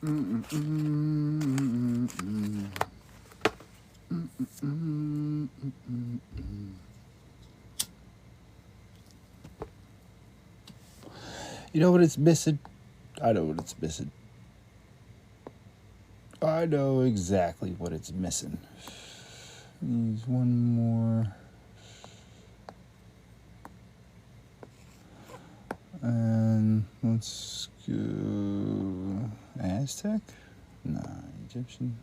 You know what it's missing? I know what it's missing. I know exactly what it's missing. Needs one more. And let's go Aztec? Nah, Egyptian.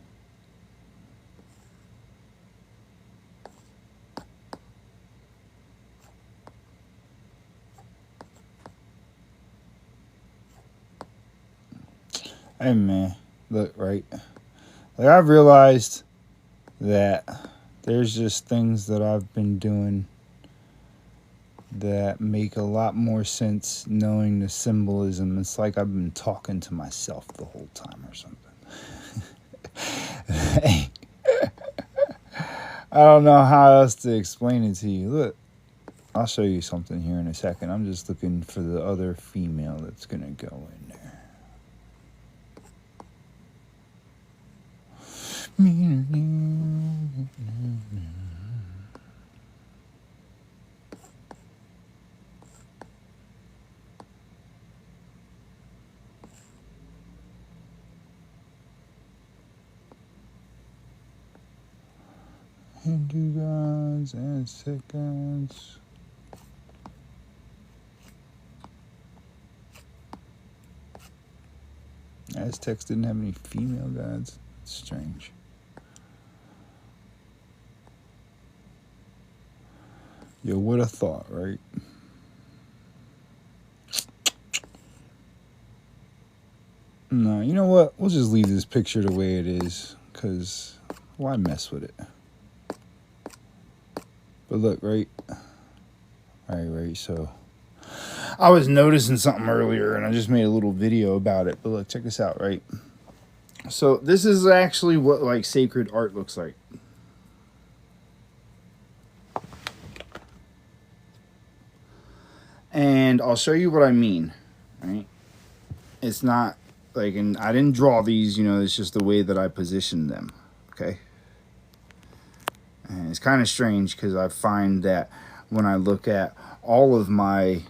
Hey man, look, right? Like I've realized that there's just things that I've been doing that make a lot more sense knowing the symbolism. It's like I've been talking to myself the whole time or something. I don't know how else to explain it to you. Look, I'll show you something here in a second. I'm just looking for the other female that's going to go in there. Hindu gods, Aztec gods. Aztecs didn't have any female gods. It's strange. Yo, what a thought, right? No, you know what? We'll just leave this picture the way it is, because why mess with it? But look, right? Right, so I was noticing something earlier, and I just made a little video about it. But look, check this out, right? So this is actually what, like, sacred art looks like. And I'll show you what I mean, right? It's not like, and I didn't draw these, you know, it's just the way that I positioned them, okay? And it's kind of strange because I find that when I look at all of my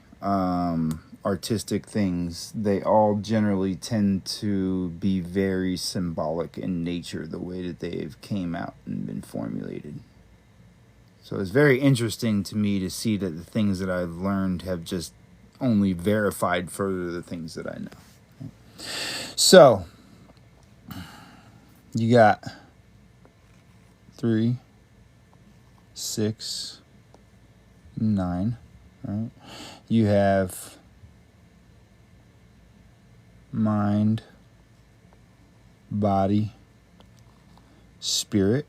artistic things, they all generally tend to be very symbolic in nature, the way that they've came out and been formulated. So it's very interesting to me to see that the things that I've learned have just only verified further the things that I know. So, you got 3, 6, 9, right? You have mind, body, spirit,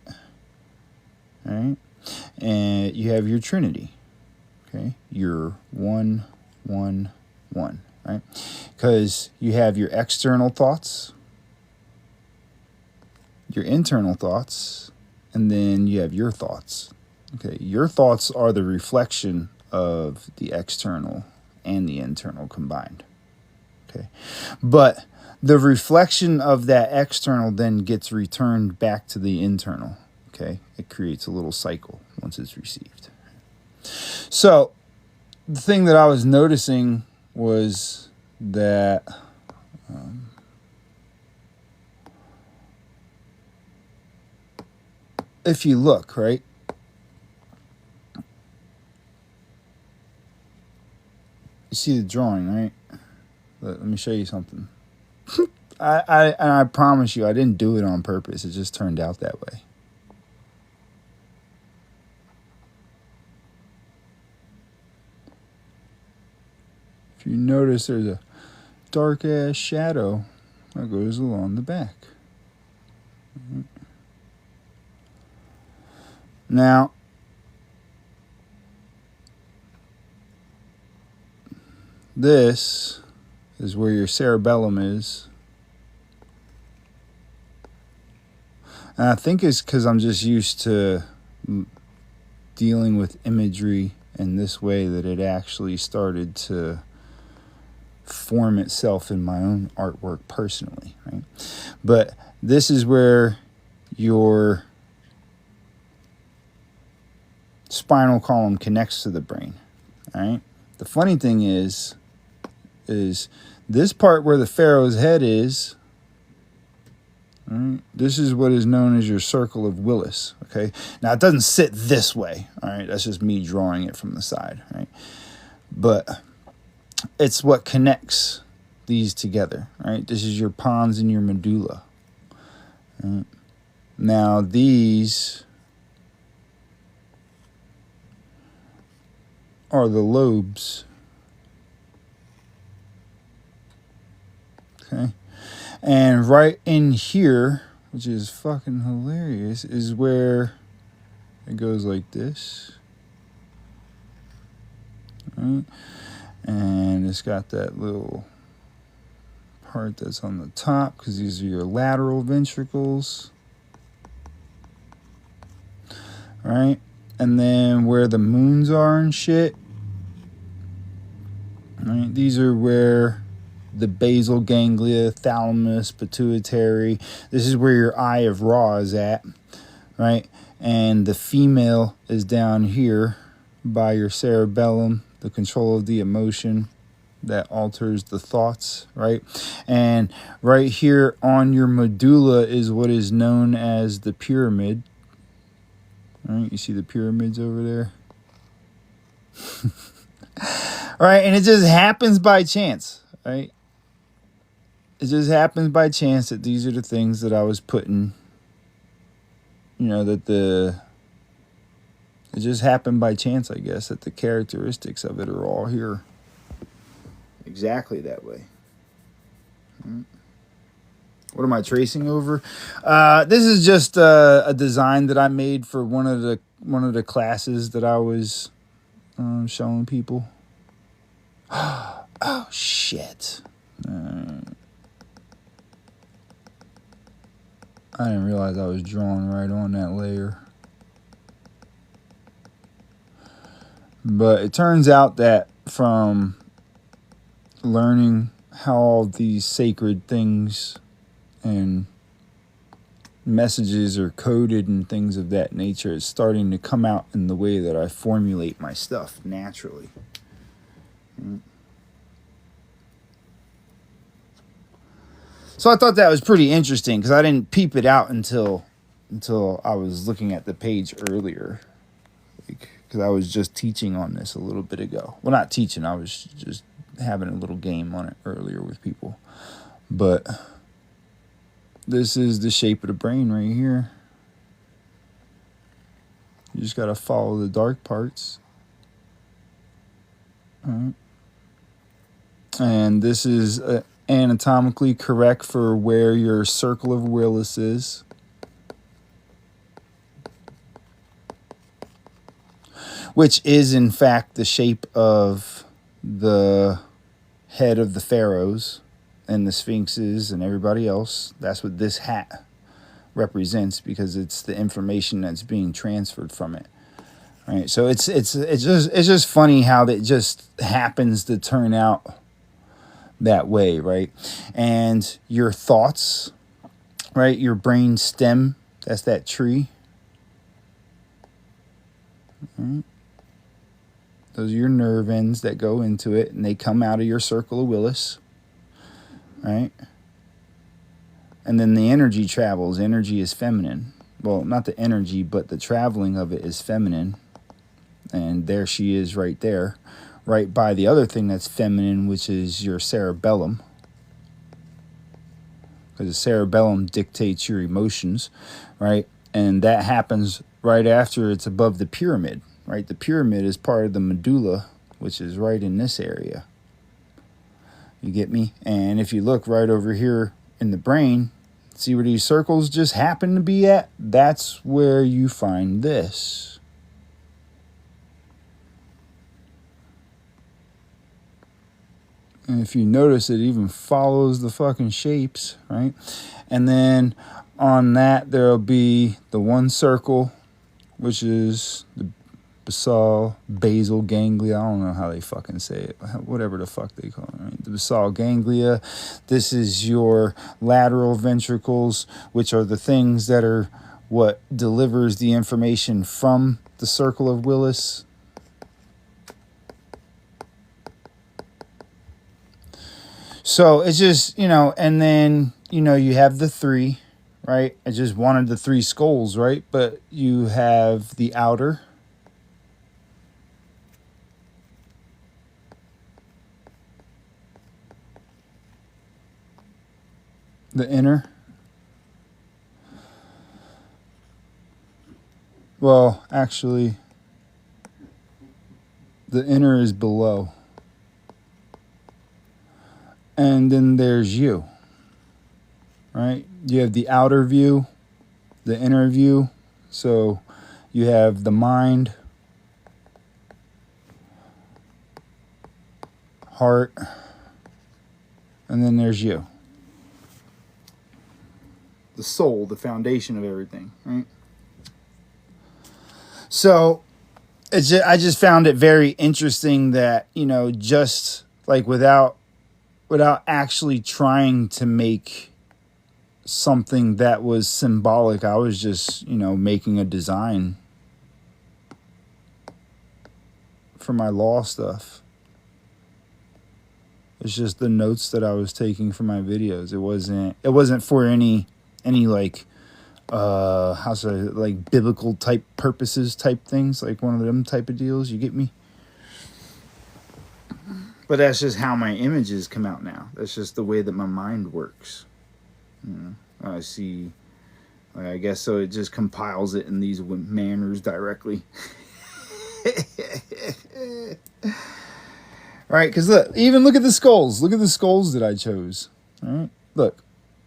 right? And you have your Trinity, okay? Your 1, 1, 1, right? Because you have your external thoughts, your internal thoughts, and then you have your thoughts. Okay, your thoughts are the reflection of the external and the internal combined. Okay, but the reflection of that external then gets returned back to the internal. Okay, it creates a little cycle once it's received. So the thing that I was noticing was that if you look, right, you see the drawing, right? Let me show you something. I promise you, I didn't do it on purpose. It just turned out that way. If you notice, there's a dark ass shadow that goes along the back. Now, this is where your cerebellum is. And I think it's because I'm just used to dealing with imagery in this way that it actually started to form itself in my own artwork personally, right? But this is where your spinal column connects to the brain, all right? The funny thing is this part where the pharaoh's head is, right, this is what is known as your circle of Willis, okay? Now, it doesn't sit this way, all right? That's just me drawing it from the side, right? But it's what connects these together, right? This is your pons and your medulla. Right? Now, these are the lobes. Okay. And right in here, which is fucking hilarious, is where it goes like this. Right? And it's got that little part that's on the top because these are your lateral ventricles. Right? And then where the moons are and shit. Right? These are where the basal ganglia, thalamus, pituitary. This is where your eye of Ra is at. Right? And the female is down here by your cerebellum, the control of the emotion that alters the thoughts, right? And right here on your medulla is what is known as the pyramid. All right, you see the pyramids over there? All right, and it just happens by chance, right? It just happens by chance that these are the things that I was putting, it just happened by chance, I guess, that the characteristics of it are all here. Exactly that way. What am I tracing over? This is just a design that I made for one of the classes that I was showing people. Oh shit! I didn't realize I was drawing right on that layer. But it turns out that from learning how all these sacred things and messages are coded and things of that nature, it's starting to come out in the way that I formulate my stuff naturally. So I thought that was pretty interesting because I didn't peep it out until I was looking at the page earlier. Because I was just teaching on this a little bit ago. Well, not teaching, I was just having a little game on it earlier with people. But this is the shape of the brain right here. You just got to follow the dark parts. All right. And this is anatomically correct for where your circle of Willis is. Which is, in fact, the shape of the head of the pharaohs and the sphinxes and everybody else. That's what this hat represents because it's the information that's being transferred from it. Right? So it's just funny how that just happens to turn out that way, right? And your thoughts, right? Your brain stem, that's that tree. Right? Those are your nerve ends that go into it, and they come out of your circle of Willis, right? And then the energy travels. Energy is feminine. Well, not the energy, but the traveling of it is feminine. And there she is right there, right by the other thing that's feminine, which is your cerebellum. Because the cerebellum dictates your emotions, right? And that happens right after it's above the pyramid. Right, the pyramid is part of the medulla, which is right in this area. You get me? And if you look right over here in the brain, see where these circles just happen to be at? That's where you find this. And if you notice, it even follows the fucking shapes, right? And then on that, there'll be the one circle, which is basal ganglia. I don't know how they fucking say it. Whatever the fuck they call it. Right? The basal ganglia. This is your lateral ventricles, which are the things that are what delivers the information from the circle of Willis. So it's just, and then, you have the three, right? I just wanted the three skulls, right? But you have the outer, the inner. Well, actually, the inner is below. And then there's you, right? You have the outer view, the inner view. So you have the mind, heart, and then there's you. The soul, the foundation of everything, right? So I just found it very interesting that, just like without actually trying to make something that was symbolic, I was just, making a design for my law stuff. It's just the notes that I was taking for my videos. It wasn't for any like like biblical type purposes type things, like one of them type of deals, you get me? But that's just how my images come out now. That's just the way that my mind works. I see, I guess so. It just compiles it in these manners directly. Right, because look at the skulls. Look at the skulls that I chose. All right, look.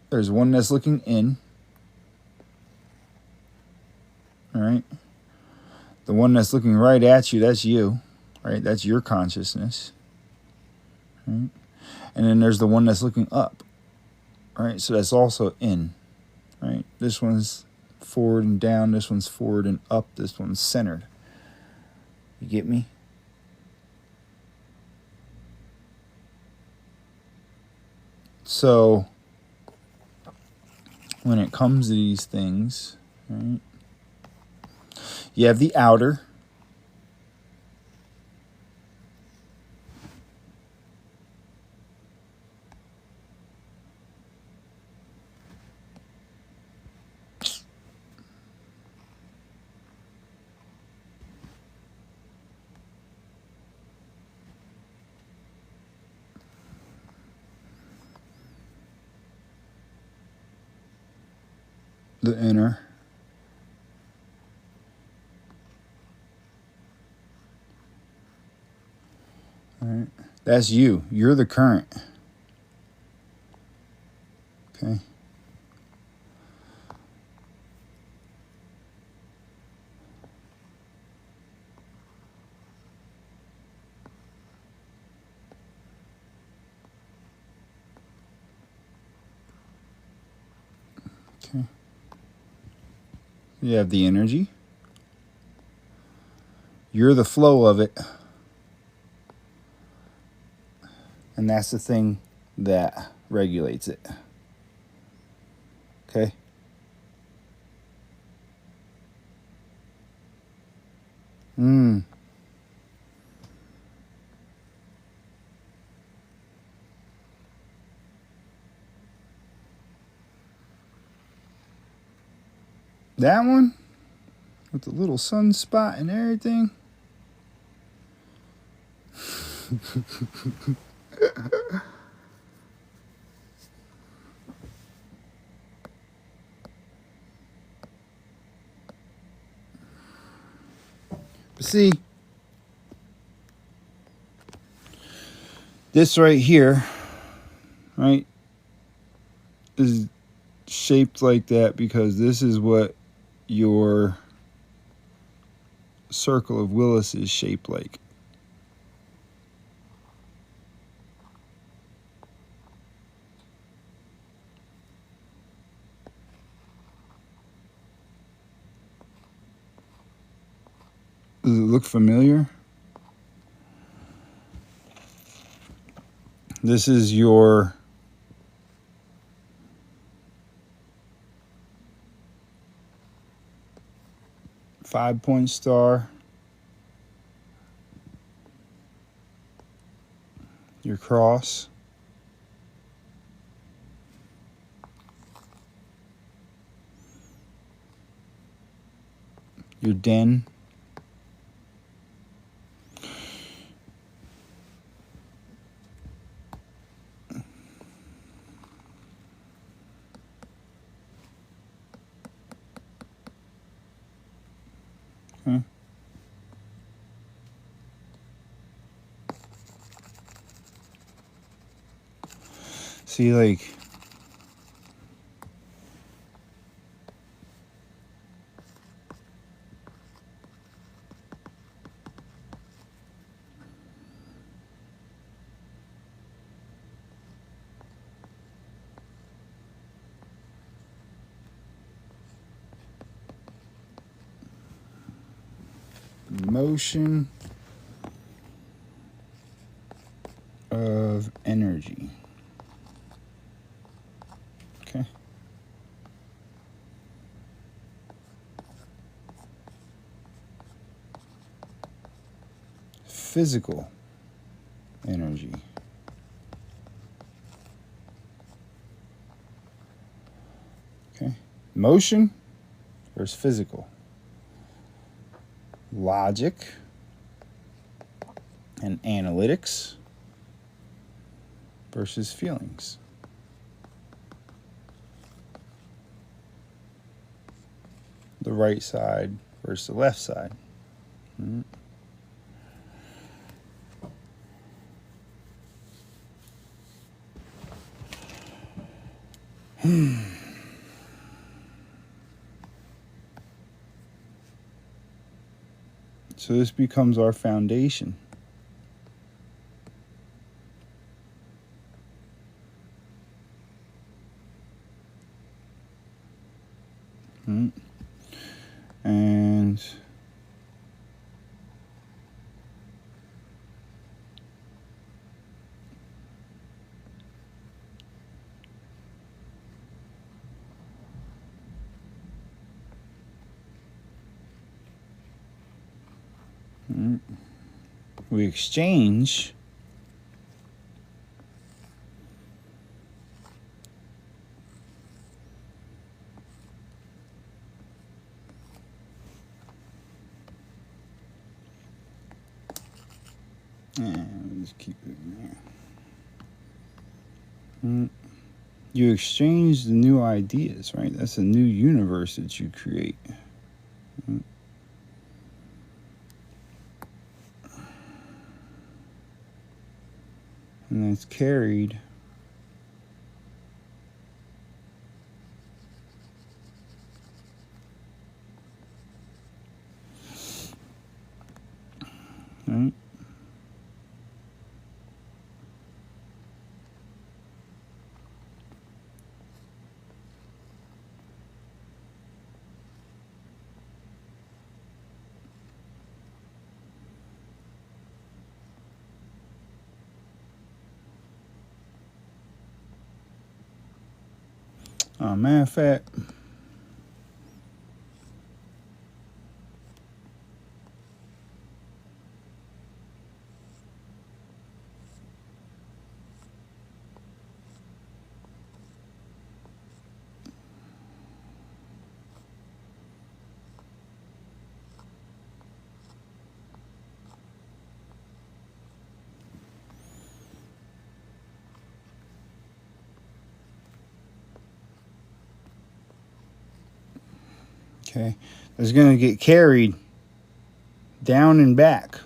There's one that's looking in. All right. The one that's looking right at you, that's you. Right, that's your consciousness. Right? And then there's the one that's looking up. Right, so that's also in. Right, this one's forward and down. This one's forward and up. This one's centered. You get me? So when it comes to these things, right, you have the outer. The inner. All right. That's you. You're the current. Okay. Okay. You have the energy. You're the flow of it. And that's the thing that regulates it. Okay? That one? With the little sunspot and everything? But see, this right here, right, is shaped like that because this is what your circle of Willis is shaped like. Does it look familiar? This is your five-point star, your cross, your den, okay. See, like, motion of energy. Okay. Physical energy. Okay. Motion versus physical. Logic and analytics versus feelings. The right side versus the left side. So this becomes our foundation. And we exchange and let's keep it in there. You exchange the new ideas, right? That's a new universe that you create. And that's carried right? Matter of fact, okay, it's going to get carried down and back.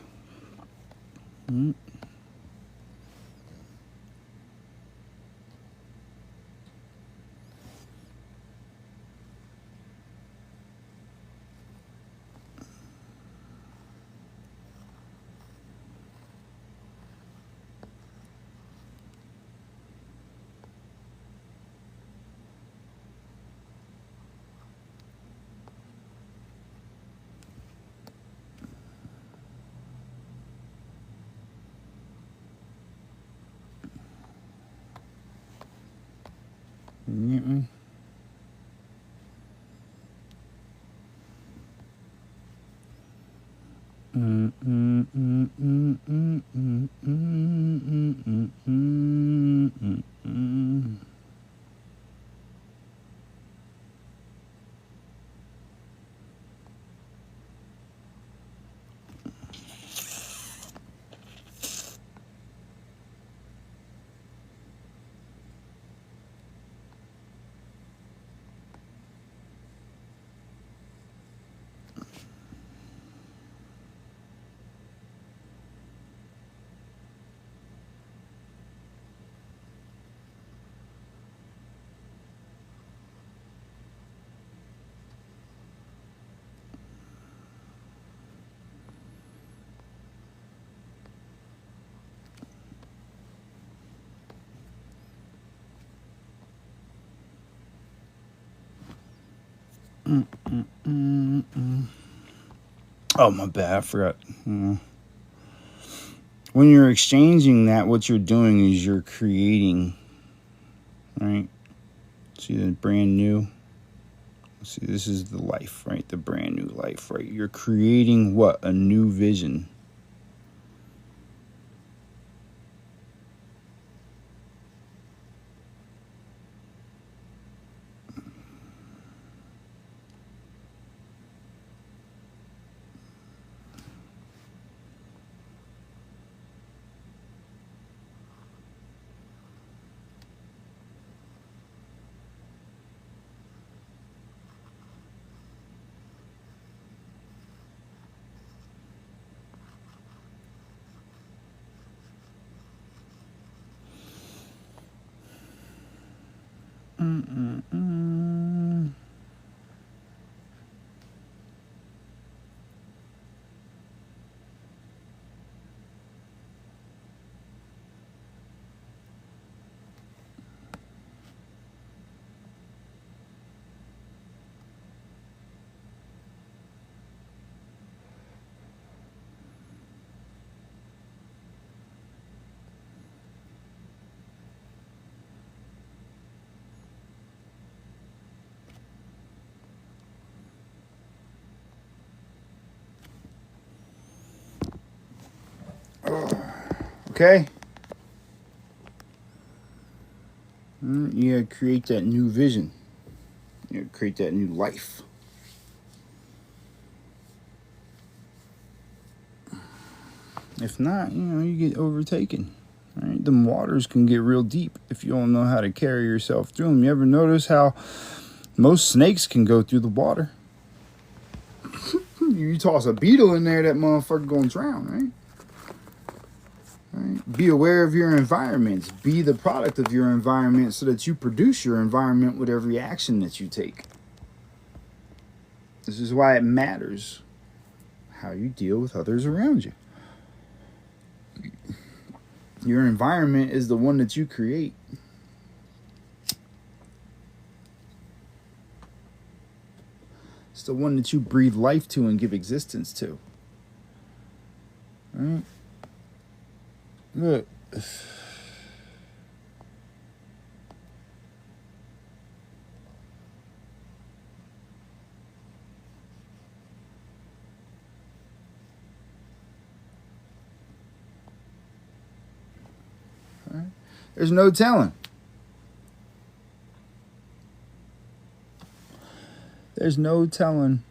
You get me? Oh, my bad. I forgot. When you're exchanging that, what you're doing is you're creating, right? See the brand new? See, this is the life, right? The brand new life, right? You're creating what? A new vision. Okay? You gotta create that new vision. You gotta create that new life. If not, you get overtaken. Right? The waters can get real deep if you don't know how to carry yourself through them. You ever notice how most snakes can go through the water? You toss a beetle in there, that motherfucker gonna drown, right? Right? Be aware of your environments. Be the product of your environment so that you produce your environment with every action that you take. This is why it matters how you deal with others around you. Your environment is the one that you create. It's the one that you breathe life to and give existence to. Right? Look. Right? There's no telling. There's no telling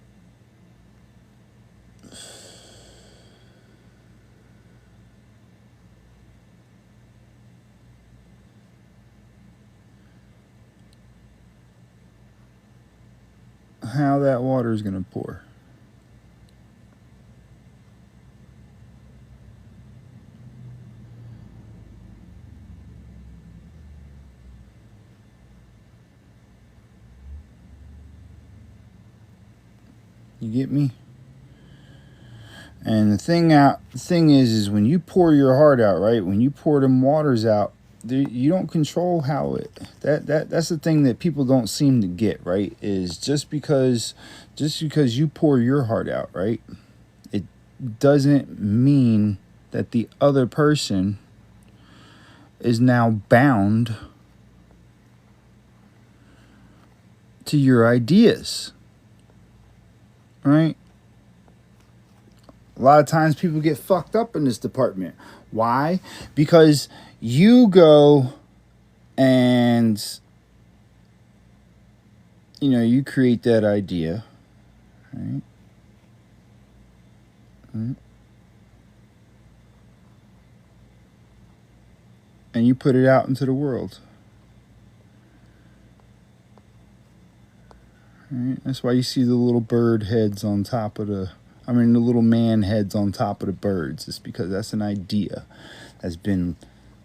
how that water is going to pour. You get me? And the thing is when you pour your heart out, right? When you pour them waters out, you don't control how it. That's the thing that people don't seem to get, right? Is just because you pour your heart out, right? It doesn't mean that the other person is now bound to your ideas. Right? A lot of times people get fucked up in this department. Why? Because you go and, you know, you create that idea. Right? And you put it out into the world. Right? That's why you see the little bird heads on top of the little man heads on top of the birds. It's because that's an idea that's been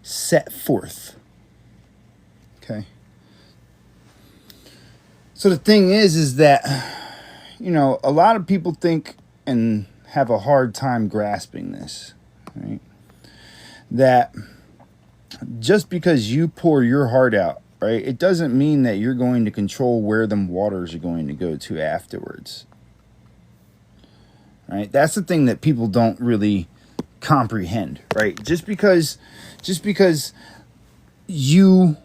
set forth. Okay. So the thing is that, you know, a lot of people think and have a hard time grasping this, right? That just because you pour your heart out, right, it doesn't mean that you're going to control where them waters are going to go to afterwards. Right? That's the thing that people don't really comprehend, right? Just because you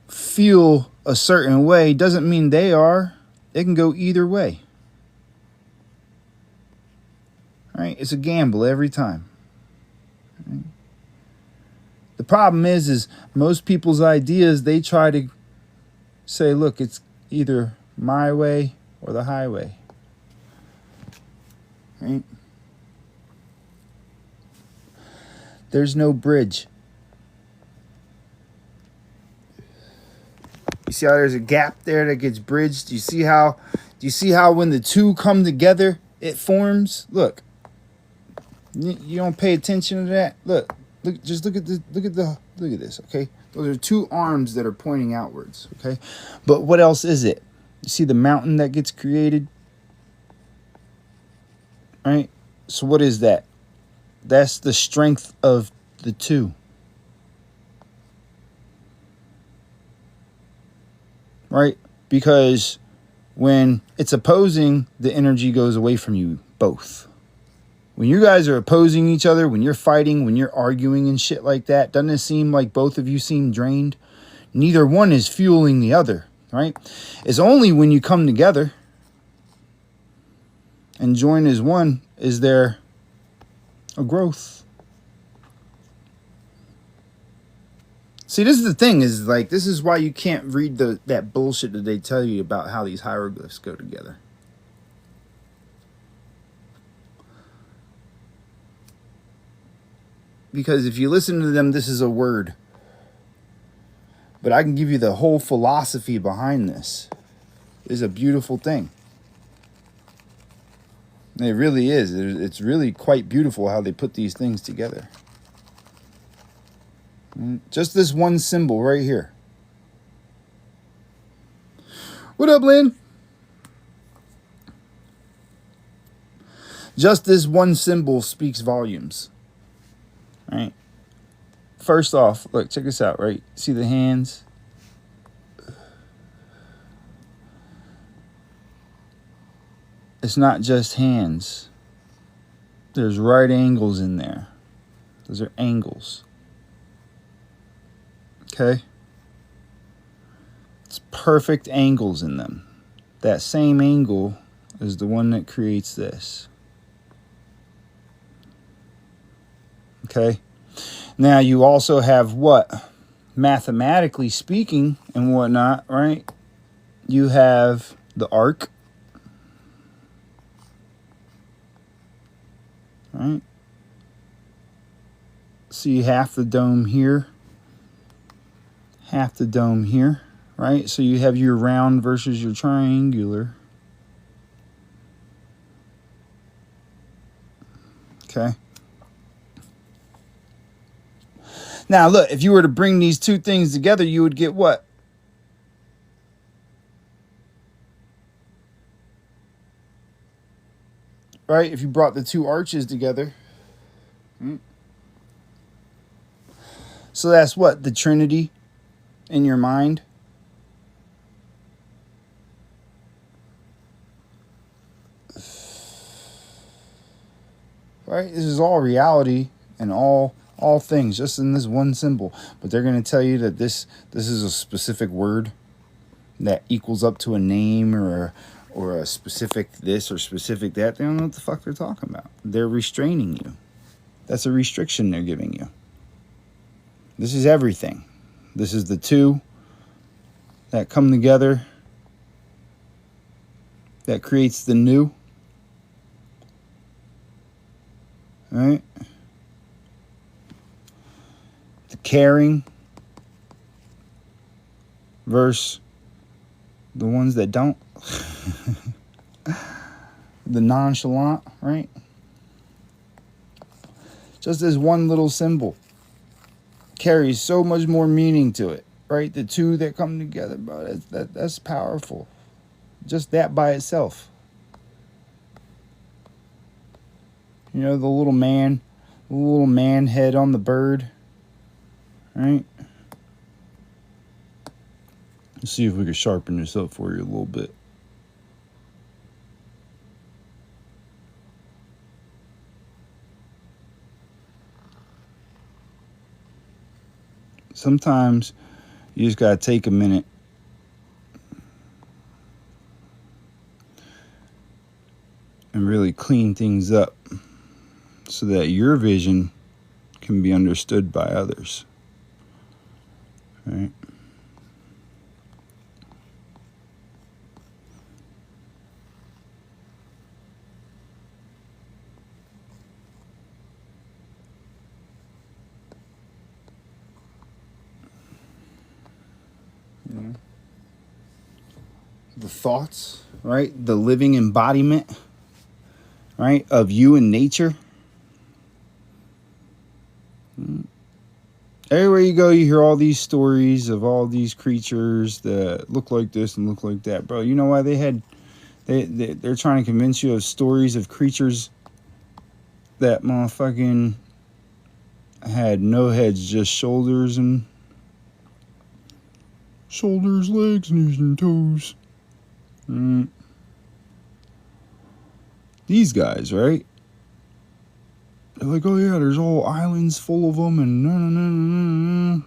feel a certain way doesn't mean they are. It can go either way. Right? It's a gamble every time. Right? The problem is most people's ideas, they try to say, look, it's either my way or the highway. Right? There's no bridge. You see how there's a gap there that gets bridged? Do you see how when the two come together, it forms? Look. You don't pay attention to that? Look at this, okay? Those are two arms that are pointing outwards, okay? But what else is it? You see the mountain that gets created? Right? So what is that? That's the strength of the two. Right? Because when it's opposing, the energy goes away from you both. When you guys are opposing each other, when you're fighting, when you're arguing and shit like that, doesn't it seem like both of you seem drained? Neither one is fueling the other, right? It's only when you come together and join as one is there a growth. See, this is the thing, is like, this is why you can't read that bullshit that they tell you about how these hieroglyphs go together. Because if you listen to them, this is a word. But I can give you the whole philosophy behind this. It's a beautiful thing. It really is. It's really quite beautiful how they put these things together. Just this one symbol right here. What up, Lynn? Just this one symbol speaks volumes. Right? First off, look, check this out, right? See the hands? It's not just hands. There's right angles in there. Those are angles. Okay? It's perfect angles in them. That same angle is the one that creates this. Okay? Now you also have what? Mathematically speaking and whatnot, right? You have the arc. Right? See half the dome here. Half the dome here. Right? So you have your round versus your triangular. Okay? Now, look, if you were to bring these two things together, you would get what? Right? If you brought the two arches together. So that's what? The Trinity in your mind? Right? This is all reality and all things just in this one symbol. But they're going to tell you that this is a specific word. that equals up to a name or a specific this or specific that, they don't know what the fuck they're talking about. They're restraining you. That's a restriction they're giving you. This is everything. This is the two that come together that creates the new. Right? The caring versus the ones that don't. The nonchalant, right? Just this one little symbol carries so much more meaning to it, right? The two that come together, bro, that's powerful. Just that by itself. You know, the little man head on the bird, right? Let's see if we can sharpen this up for you a little bit. Sometimes you just gotta take a minute and really clean things up so that your vision can be understood by others. Right? The thoughts, right? The living embodiment, right, of you and nature. Everywhere you go, you hear all these stories of all these creatures that look like this and look like that. Bro, you know why they're trying to convince you of stories of creatures that motherfucking had no heads, just shoulders, legs, knees, and toes. These guys, right? They're like, oh yeah, there's all islands full of them, and no.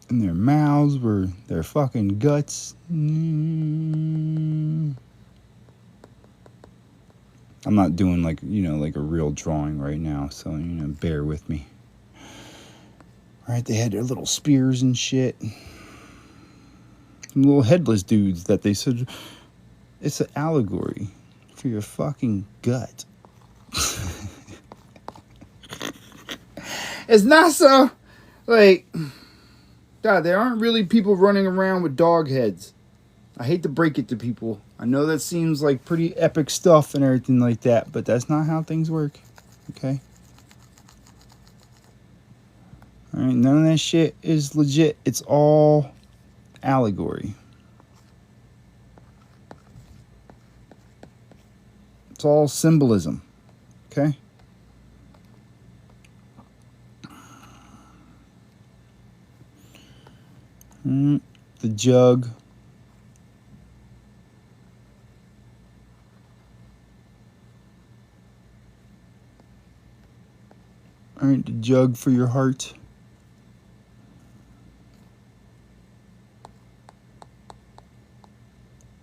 And their mouths were their fucking guts. I'm not doing like a real drawing right now, so bear with me. Right, they had their little spears and shit. Some little headless dudes that they said, it's an allegory for your fucking gut. It's not so, like, God, there aren't really people running around with dog heads. I hate to break it to people. I know that seems like pretty epic stuff and everything like that, but that's not how things work, okay? All right, none of that shit is legit. It's all allegory. It's all symbolism, okay? The jug. All right, the jug for your heart.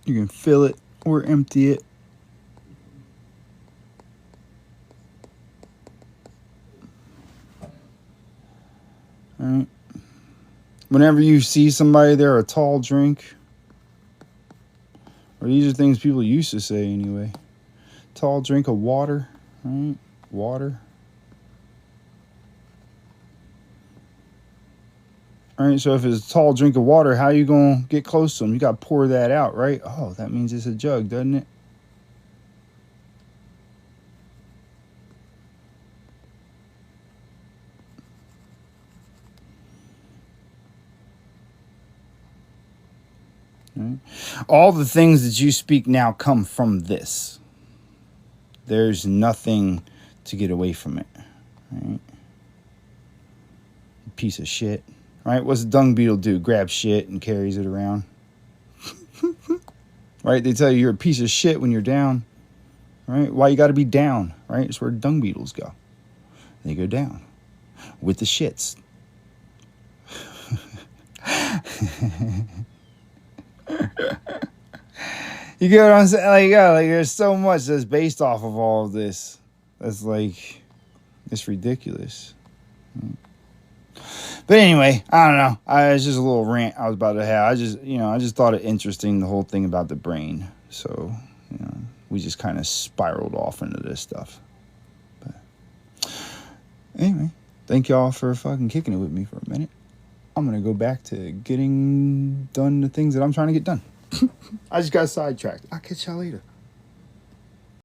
You can fill it or empty it. All right. Whenever you see somebody there, a tall drink, or these are things people used to say anyway. Tall drink of water, right? Water. All right, so if it's a tall drink of water, how are you going to get close to them? You got to pour that out, right? Oh, that means it's a jug, doesn't it? Right. All the things that you speak now come from this. There's nothing to get away from it. Right? Piece of shit. Right? What's a dung beetle do? Grab shit and carries it around. Right? They tell you you're a piece of shit when you're down. Right? Why you got to be down? Right? It's where dung beetles go. They go down. with the shits. You get what I'm saying? Like, yeah, like there's so much that's based off of all of this. That's like, it's ridiculous. But anyway, I don't know. It's just a little rant I was about to have. I just thought it interesting, the whole thing about the brain. So, we just kind of spiraled off into this stuff. But anyway, thank y'all for fucking kicking it with me for a minute. I'm going to go back to getting done the things that I'm trying to get done. I just got sidetracked. I'll catch y'all later.